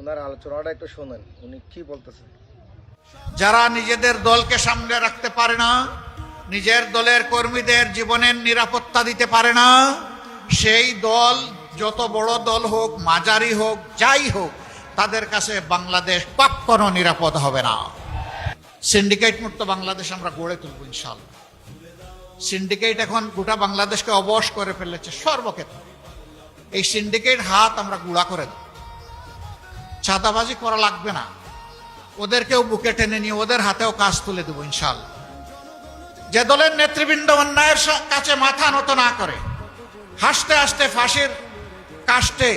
ওনার আলোচনাটা একটু শোনেন, উনি কি বলতেছেন। যারা নিজেদের দলকে সামলে রাখতে পারে না, নিজের দলের কর্মীদের জীবনের নিরাপত্তা দিতে পারে না, সেই দল যত বড় দল হোক, মাঝারি হোক, যাই হোক, তাদের কাছে বাংলাদেশ কখনো নিরাপদ হবে না। সিন্ডিকেট মুক্ত বাংলাদেশ আমরা গড়ে তুলব ইনশাআল্লাহ। সিন্ডিকেট এখন গোটা বাংলাদেশকে অবশ করে ফেলেছে সর্বক্ষেত্রে। এই সিন্ডিকেট হাত আমরা গুঁড়া করে দেব। চাঁদাবাজি করা লাগবে না, ওদেরকেও বুকে টেনে নিয়ে ওদের হাতেও কাজ তুলে দেবো ইনশাআল্লাহ। যে দলের নেতৃবৃন্দ অন্যায়ের কাছে মাথা নত না করে, হাসতে হাসতে ফাঁসির কাষ্টে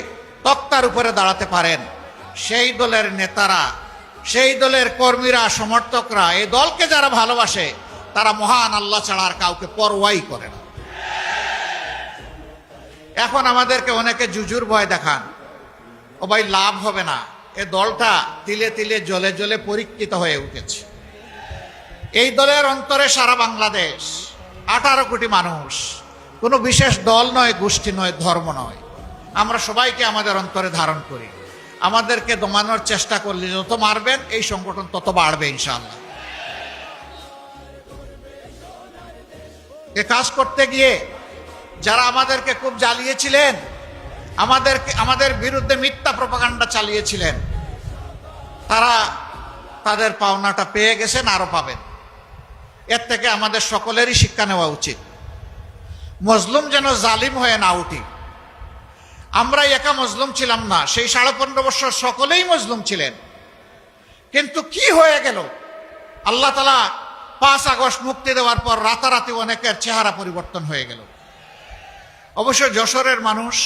তক্তার উপরে দাঁড়াতে পারেন, সেই দলের নেতারা, সেই দলের কর্মীরা, সমর্থকরা, এই দলকে যারা ভালোবাসে, তারা মহান আল্লাহ ছাড়া আর কাউকে পরোয়াই করে না। এখন আমাদেরকে অনেকে জুজুর ভয় দেখান, ও ভাই লাভ হবে না, এ দলটা তিলে তিলে জ্বলে জ্বলে পরীক্ষিত হয়ে উঠেছে। এই দলের অন্তরে সারা বাংলাদেশ, 18 কোটি মানুষ, কোনো বিশেষ দল নয়, গোষ্ঠী নয়, ধর্ম নয়, আমরা সবাইকে আমাদের অন্তরে ধারণ করি। আমাদেরকে দমানোর চেষ্টা করলে যত মারবেন এই সংগঠন তত বাড়বে ইনশাআল্লাহ। এ কাজ করতে গিয়ে যারা আমাদেরকে খুব জ্বালিয়েছিলেন, আমাদের বিরুদ্ধে মিথ্যা প্রপাগান্ডা চালিয়েছিলেন, তারা তাদের পাওনাটা পেয়ে গেছেন, আরো পাবেন। এর থেকে আমাদের সকলেরই শিক্ষা নেওয়া উচিত। মজলুম যেন জালিম হয়ে না উঠি। আমরা একা মজলুম ছিলাম না, সেই 15.5 বছর সকলেই মজলুম ছিলেন। কিন্তু কি হয়ে গেল, আল্লাহ তাআলা 5 আগস্ট মুক্তি দেওয়ার পর রাতারাতি অনেকের চেহারা পরিবর্তন হয়ে গেল। অবশ্য যশোরের মানুষ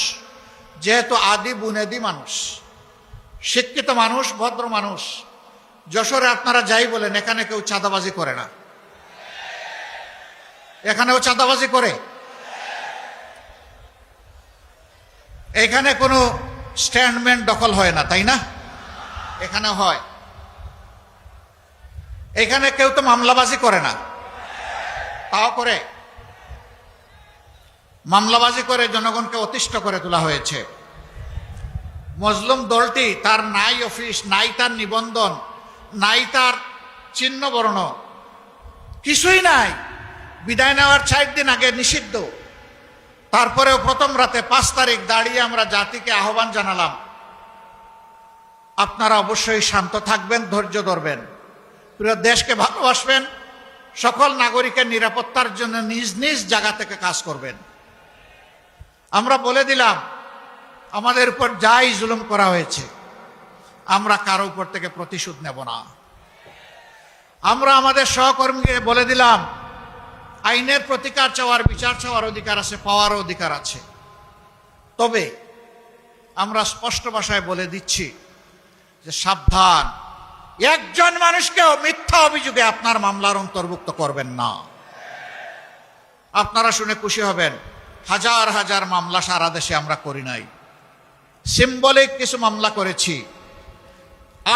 যেহেতু আদি বুনেদি মানুষ, শিক্ষিত মানুষ, ভদ্র মানুষ, যশোরে আপনারা যাই বলেন, এখানে কেউ চাঁদাবাজি করে না। এখানেও চাঁদাবাজি করে? এখানে কোনো স্ট্যান্ডম্যান দখল হয় না, তাই না? এখানে হয়। এখানে কেউ তো মামলাবাজি করে না, তাও করে। মামলাবাজি করে জনগণকে অতিষ্ঠ করে তোলা হয়েছে। মজলুম দলটি, তার নাই অফিস, নাই তার নিবন্ধন, নাই তার চিহ্ন বর্ণ, কিছুই নাই। বিদায় নেওয়ার 4 দিন আগে নিষিদ্ধ। তারপরেও প্রথম রাতে 5 তারিখ দাঁড়িয়ে আমরা জাতিকে আহ্বান জানালাম, আপনারা অবশ্যই শান্ত থাকবেন, ধৈর্য ধরবেন, পুরো দেশকে ভালোবাসবেন, সকল নাগরিকের নিরাপত্তার জন্য নিজ নিজ জায়গা থেকে কাজ করবেন। আমরা বলে দিলাম, আমাদের উপর যাই জুলুম করা হয়েছে, আমরা কারো উপর থেকে প্রতিশোধ নেব না। আমরা আমাদের সহকর্মীকে বলে দিলাম, আইনের প্রতিকার চাওয়ার, বিচার চাওয়ার অধিকার আছে, পাওয়ার অধিকার আছে। তবে আমরা স্পষ্ট ভাষায় বলে দিচ্ছি যে সাবধান, একজন মানুষকেও মিথ্যা অভিযোগে আপনার মামলার অন্তর্ভুক্ত করবেন না। আপনারা শুনে খুশি হবেন, হাজার হাজার মামলা সারা দেশে আমরা করি নাই, সিম্বলিক কিছু মামলা করেছি।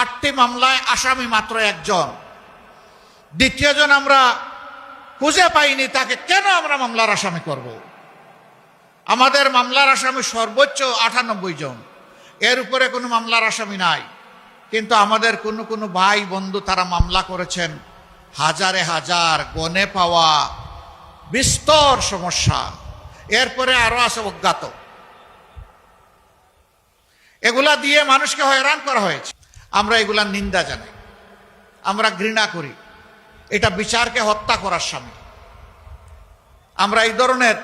8টি মামলায় আসামি মাত্র 1 জন, দ্বিতীয়জন আমরা খুঁজে পাইনি, তাকে কেন আমরা মামলার আসামি করব? আমাদের মামলার আসামি সর্বোচ্চ 98 জন, এর উপরে কোনো মামলার আসামি নাই। কিন্তু আমাদের কোনো ভাই বন্ধু তারা মামলা করেছেন, হাজারে হাজার, গনে পাওয়া, বিস্তর সমস্যা। এরপরে আরো আছে অজ্ঞাত। এগুলা দিয়ে মানুষকে হয়রান করা হয়েছে। আমরা এগুলা নিন্দা জানাই, আমরা ঘৃণা করি। এটা বিচারকে হত্যা করার সামিল। আমরা এই ধরনের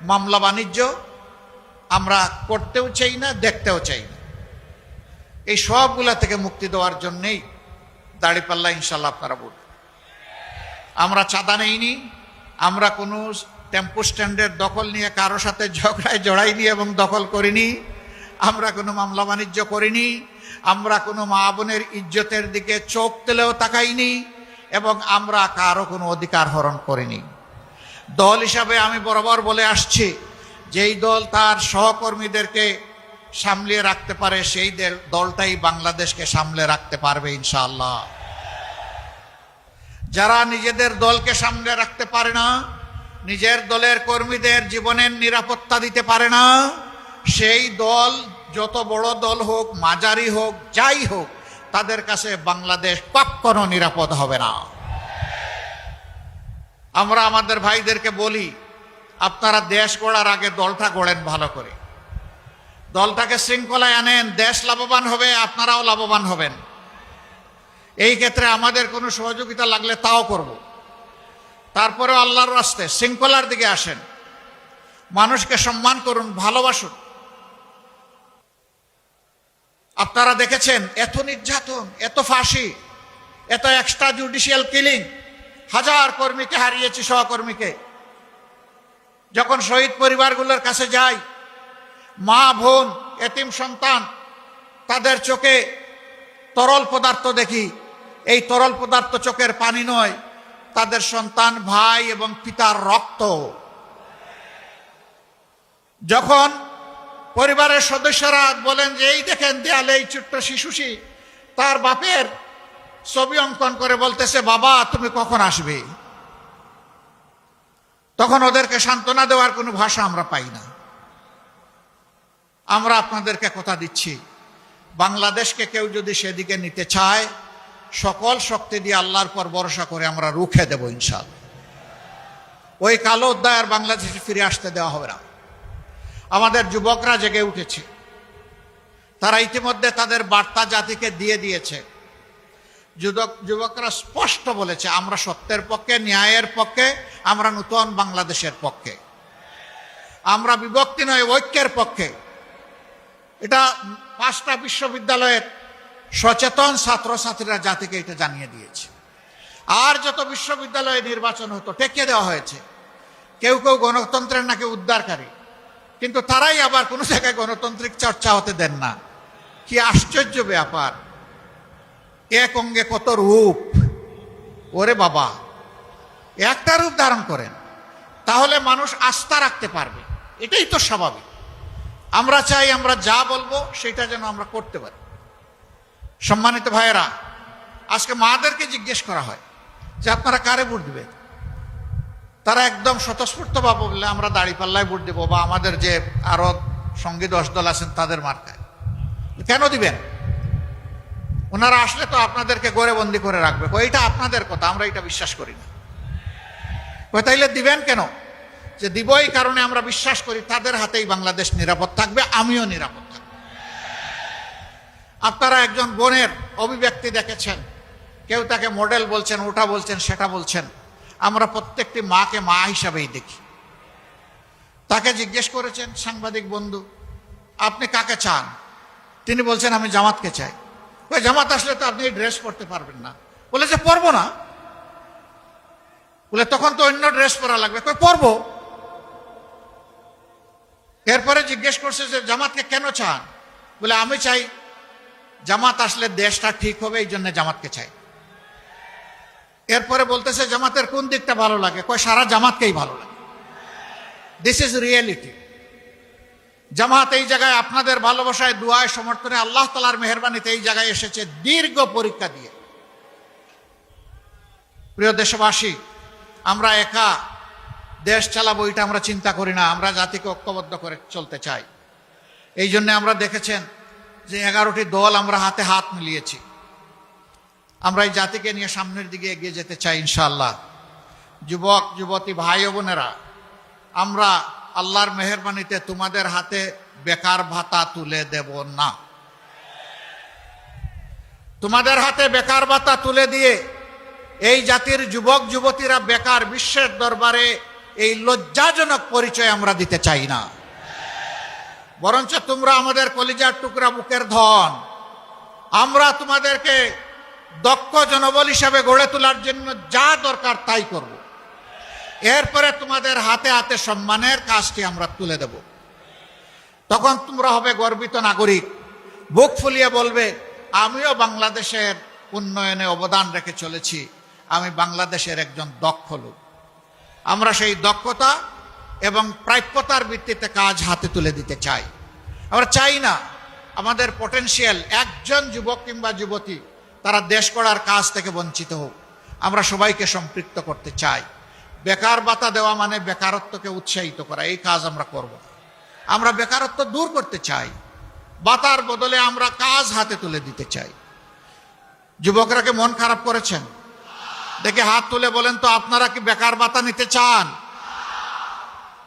মামলা বাণিজ্য আমরা করতেও চাই না, দেখতেও চাই না। এই সবগুলা থেকে মুক্তি দেওয়ার জন্যেই দাঁড়িপাল্লা ইনশাল্লাহ আপনারা বলুন। আমরা চাঁদা নেইনি, আমরা কোনো টেম্পো স্ট্যান্ডের দখল নিয়ে কারো সাথে ঝগড়ায় জড়াইনি এবং দখল করিনি। আমরা কোনো মামলা বাণিজ্য করিনি। আমরা কোনো মা বোনের ইজ্জতের দিকে চোখ তুলেও তাকাইনি এবং আমরা কারো কোনো অধিকার হরণ করিনি। দল হিসাবে আমি বরাবর বলে আসছি, যেই দল তার সহকর্মীদেরকে সামলিয়ে রাখতে পারে, সেই দলটাই বাংলাদেশকে সামলে রাখতে পারবে ইনশাআল্লাহ। যারা নিজেদের দলকে সামলে রাখতে পারে না, নিজের দলের কর্মীদের জীবনের নিরাপত্তা দিতে পারে না, সেই দল যত বড় দল হোক, মাঝারি হোক, যাই হোক, তাদের কাছে বাংলাদেশ কখনো নিরাপদ হবে না। আমরা আমাদের ভাইদেরকে বলি, আপনারা দেশ গড়ার আগে দলটা গড়েন ভালো করে, দলটাকে শৃঙ্খলায় আনেন, দেশ লাভবান হবে, আপনারাও লাভবান হবেন। এই ক্ষেত্রে আমাদের কোনো সহযোগিতা লাগলে তাও করব। তারপরে আল্লাহর রাস্তে শৃঙ্খলার দিকে আসেন, মানুষকে সম্মান করুন, ভালোবাসুন। আপনারা দেখেছেন এত নির্যাতন, এত ফাঁসি, এত এক্সট্রা জুডিশিয়াল কিলিং, হাজার কর্মীকে হারিয়েছি, সহকর্মীকে। যখন শহীদ পরিবারগুলোর কাছে যাই, মা বোন, এতিম সন্তান, তাদের চোখে তরল পদার্থ দেখি। এই তরল পদার্থ চোখের পানি নয়, তাদের সন্তান, ভাই এবং পিতার রক্ত। যখন পরিবারের সদস্যরা বলেন যে এই দেখেন দেয়ালে এই ছোট্ট শিশুটি তার বাপের ছবি অঙ্কন করে বলতেছে, বাবা তুমি কখন আসবে, তখন ওদেরকে সান্ত্বনা দেওয়ার কোনো ভাষা আমরা পাই না। আমরা আপনাদেরকে কথা দিচ্ছি, বাংলাদেশকে কেউ যদি সেদিকে নিতে চায়, সকল শক্তি দিয়ে আল্লাহর পর ভরসা করে আমরা রুখে দেব ইনশাআল্লাহ। ওই কালো অধ্যায় আর বাংলাদেশে ফিরে আসতে দেওয়া হবে না। আমাদের যুবকরা জেগে উঠেছে, তারা ইতিমধ্যে তাদের বার্তা জাতিকে দিয়ে দিয়েছে। যুবকরা স্পষ্ট বলেছে, আমরা সত্যের পক্ষে, ন্যায়ের পক্ষে, আমরা নতুন বাংলাদেশের পক্ষে, আমরা বিভক্তি নয় ঐক্যের পক্ষে। এটা 5টা বিশ্ববিদ্যালয়ের সচেতন ছাত্রছাত্রীরা জাতিকে এটা জানিয়ে দিয়েছে। আর যত বিশ্ববিদ্যালয়ে নির্বাচন হতো ঠেকিয়ে দেওয়া হয়েছে। কেউ কেউ গণতন্ত্রের নাকি উদ্ধারকারী, কিন্তু তারাই আবার কোনো জায়গায় গণতান্ত্রিক চর্চা হতে দেন না। কি আশ্চর্য ব্যাপার, এক অঙ্গে কত রূপ। ওরে বাবা, একটা রূপ ধারণ করেন, তাহলে মানুষ আস্থা রাখতে পারবে, এটাই তো স্বাভাবিক। আমরা চাই আমরা যা বলবো সেটা যেন আমরা করতে পারি। সম্মানিত ভাইয়েরা, আজকে মাদেরকে জিজ্ঞেস করা হয় যে আপনারা কারে ভোট দিবেন, তারা একদম স্বতঃস্ফূর্তভাবে বললে আমরা দাঁড়িপাল্লায় ভোট দেবো, বা আমাদের যে আরো সঙ্গী 10 দল আছেন তাদের মার্কায়। কেন দিবেন? ওনারা আসলে তো আপনাদেরকে গড়েবন্দি করে রাখবে। এটা আপনাদের কথা, আমরা এটা বিশ্বাস করি না। তাইলে দিবেন কেন? যে দিব এই কারণে আমরা বিশ্বাস করি তাদের হাতেই বাংলাদেশ নিরাপদ থাকবে, আমিও নিরাপদ থাকবো। আপনারা একজন বোনের অভিব্যক্তি দেখেছেন, কেউ তাকে মডেল বলছেন, ওটা বলছেন, সেটা বলছেন। আমরা প্রত্যেকটি মাকে মা হিসাবেই দেখি। তাকে জিজ্ঞেস করেছেন সাংবাদিক বন্ধু, আপনি কাকে চান? তিনি বলছেন আমি জামাতকে চাই। ওই জামাত আসলে তো আপনি ড্রেস পরতে পারবেন না। বলেছে পরবো না। বলে তখন তো অন্য ড্রেস পরা লাগবে। পরবো। এরপরে জিজ্ঞেস করছে যে জামাতকে কেন চান? বলে আমি চাই জামাত আসলে দেশটা ঠিক হবে, এই জন্য জামাতকে চাই। এরপরে বলতেছে জামাতের কোন দিকটা ভালো লাগে? সারা জামাতকেই ভালো লাগে। This is reality. জামাত এই জায়গায় আপনাদের ভালোবাসায়, দুয়ায়, সমর্থনে, আল্লাহ তাআলার মেহেরবানিতে এই জায়গায় এসেছে দীর্ঘ পরীক্ষা দিয়ে। প্রিয় দেশবাসী, আমরা একা দেশ চালাবো এটা আমরা চিন্তা করি না, আমরা জাতিকে ঐক্যবদ্ধ করে চলতে চাই। এই জন্য আমরা দেখেছেন যে 11টি দল আমরা হাতে হাত মিলিয়েছি। আমরা এই জাতিকে নিয়ে সামনের দিকে এগিয়ে যেতে চাই ইনশাআল্লাহ। যুবক যুবতী ভাই ও বোনেরা, আমরা আল্লাহর মেহেরবানিতে তোমাদের হাতে বেকার ভাতা তুলে দেব না। তোমাদের হাতে বেকার ভাতা তুলে দিয়ে এই জাতির যুবক যুবতীরা বেকার বিশ্বের দরবারে এই লজ্জাজনক পরিচয় আমরা দিতে চাই না। বরঞ্চ তোমরা আমাদের কলিজার টুকরা, বুকের ধন। আমরা তোমাদেরকে দক্ষ জনবল হিসাবে গড়ে তোলার জন্য যা দরকার তাই করব। এরপরে তোমাদের হাতে হাতে সম্মানের কাজটি আমরা তুলে দেব। তখন তোমরা হবে গর্বিত নাগরিক, বুক ফুলিয়ে বলবে আমিও বাংলাদেশের উন্নয়নে অবদান রেখে চলেছি, আমি বাংলাদেশের একজন দক্ষ লোক। আমরা সেই দক্ষতা এবং প্রাপ্যতার ভিত্তিতে কাজ হাতে তুলে দিতে চাই। আমরা চাই না আমাদের পটেনশিয়াল একজন যুবক কিংবা যুবতী তারা দেশ গড়ার কাজ থেকে বঞ্চিত হোক। আমরা সবাইকে সম্পৃক্ত করতে চাই। বেকার ভাতা দেওয়া মানে বেকারত্বকে উৎসাহিত করা, এই কাজ আমরা করব। আমরা বেকারত্ব দূর করতে চাই। বাতার বদলে আমরা কাজ হাতে তুলে দিতে চাই। যুবকরা কি মন খারাপ করেছেন? দেখে হাত তুলে বলেন তো, আপনারা কি বেকার ভাতা নিতে চান?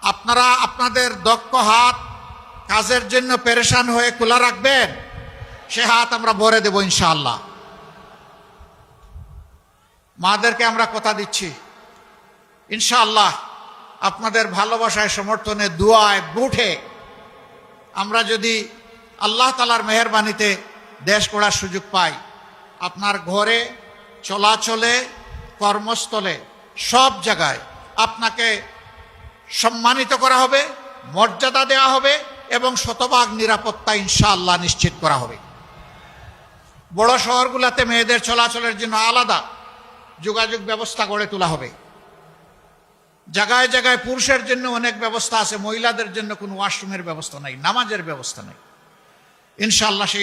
আপনারা আপনাদের দক্ষ হাত কাজের জন্য পেরেশান হয়ে খোলা রাখবেন? সে হাত আমরা ভরে দেব ইনশাআল্লাহ। মাদেরকে আমরা কথা দিচ্ছি, ইনশাআল্লাহ আপনাদের ভালোবাসায়, সমর্থনে, দুয়ায়, বুটে আমরা যদি আল্লাহ তাআলার মেহেরবানিতে দেশ গড়ার সুযোগ পাই, আপনার ঘরে, চলাচলে, কর্মস্থলে, সব জায়গায় আপনাকে সম্মানিত করা হবে, মর্যাদা দেওয়া হবে এবং শতভাগ নিরাপত্তা ইনশাআল্লাহ নিশ্চিত করা হবে। বড় শহরগুলোতে মেয়েদের চলাচলের জন্য আলাদা যোগাযোগ ব্যবস্থা গড়ে তোলা হবে। জায়গায় জায়গায় পুরুষের জন্য অনেক ব্যবস্থা আছে, মহিলাদের জন্য কোনো ওয়াশরুমের ব্যবস্থা নাই, নামাজের ব্যবস্থা নাই। ইনশাআল্লাহ সেই